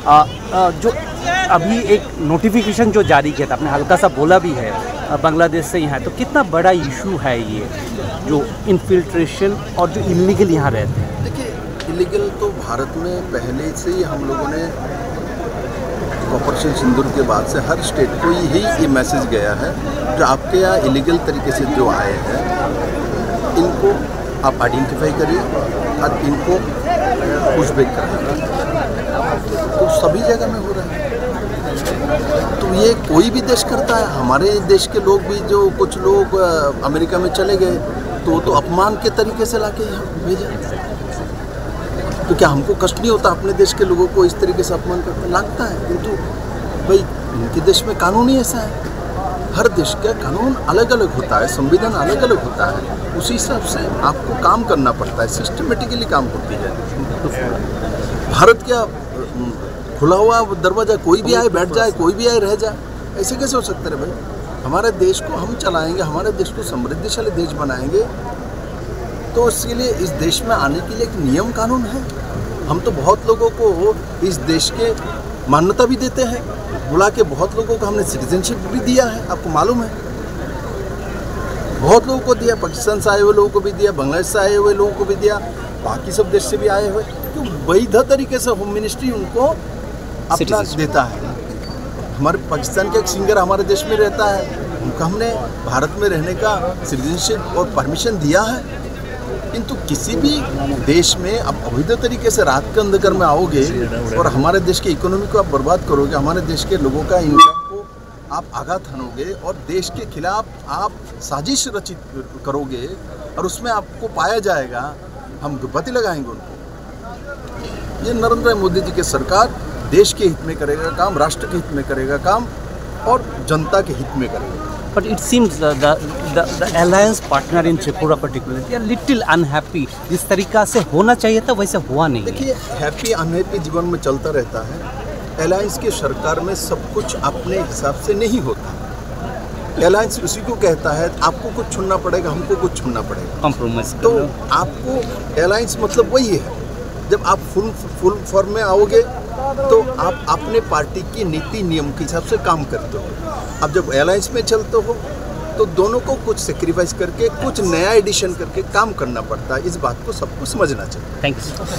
जो अभी एक नोटिफिकेशन जो जारी किया था, आपने हल्का सा बोला भी है बांग्लादेश से यहाँ, तो कितना बड़ा इशू है ये जो इन्फिल्ट्रेशन और जो इलीगल यहाँ रहते हैं? देखिए, इलीगल तो भारत में पहले से ही हम लोगों ने ऑपरेशन सिंदूर के बाद से हर स्टेट को यही ये मैसेज गया है, जो आपके यहाँ इलीगल तरीके से जो आए हैं इनको आप आइडेंटिफाई करिए और इनको पुशबैक कराइए। तो सभी जगह में हो रहा है, तो ये कोई भी देश करता है। हमारे देश के लोग भी, जो कुछ लोग अमेरिका में चले गए तो अपमान के तरीके से लाके यहाँ भेजा। तो क्या हमको कष्ट नहीं होता अपने देश के लोगों को इस तरीके से अपमान करता? लगता है, किंतु भाई इनके देश में कानून ही ऐसा है। हर देश का कानून अलग अलग होता है, संविधान अलग अलग होता है, उसी हिसाब से आपको काम करना पड़ता है, सिस्टमेटिकली काम होती है। भारत क्या खुला हुआ दरवाजा, कोई भी आए बैठ जाए, कोई भी आए रह जाए, ऐसे कैसे हो सकता है भाई? हमारे देश को हम चलाएंगे, हमारे देश को समृद्धिशाली देश बनाएंगे, तो इसके लिए इस देश में आने के लिए एक नियम कानून है। हम तो बहुत लोगों को इस देश के मान्यता भी देते हैं, बुला के बहुत लोगों को हमने सिटीजनशिप भी दिया है, आपको मालूम है। बहुत लोगों को दिया, पाकिस्तान से आए हुए लोगों को भी दिया, बांग्लादेश से आए हुए लोगों को भी दिया, बाकी सब देश से भी आए हुए, तो वैध तरीके से होम मिनिस्ट्री उनको अपना देता है। हमारे पाकिस्तान का एक सिंगर हमारे देश में रहता है, उनको हमने भारत में रहने का सिटीजनशिप और परमिशन दिया है। किंतु किसी भी देश में आप अवैध तरीके से रात के अंधकार में आओगे और हमारे देश की इकोनॉमी को आप बर्बाद करोगे, हमारे देश के लोगों का इनकम को आप आघात हानोगे और देश के खिलाफ आप साजिश रचित करोगे और उसमें आपको पाया जाएगा, हम बत्ती लगाएंगे उनको। ये नरेंद्र मोदी जी की सरकार देश के हित में करेगा काम, राष्ट्र के हित में करेगा काम और जनता के हित में करेगा। But it seems the alliance partner in Tripura particularly, they are little unhappy. जिस तरीका से होना चाहिए था वैसे हुआ नहीं। देखिए, हैप्पी अनहैप्पी जीवन में चलता रहता है। अलायंस की सरकार में सब कुछ अपने हिसाब से नहीं होता। अलायंस उसी को कहता है आपको कुछ चुनना पड़ेगा, हमको कुछ चुनना पड़ेगा, कॉम्प्रोमाइज। तो आपको अलायंस मतलब वही है, जब आप फुल फॉर्म में आओगे तो आप अपने पार्टी की नीति नियम के हिसाब से काम करते हो। अब जब अलायंस में चलते हो तो दोनों को कुछ सेक्रीफाइस करके, कुछ नया एडिशन करके काम करना पड़ता है। इस बात को सबको समझना चाहिए। Thank you.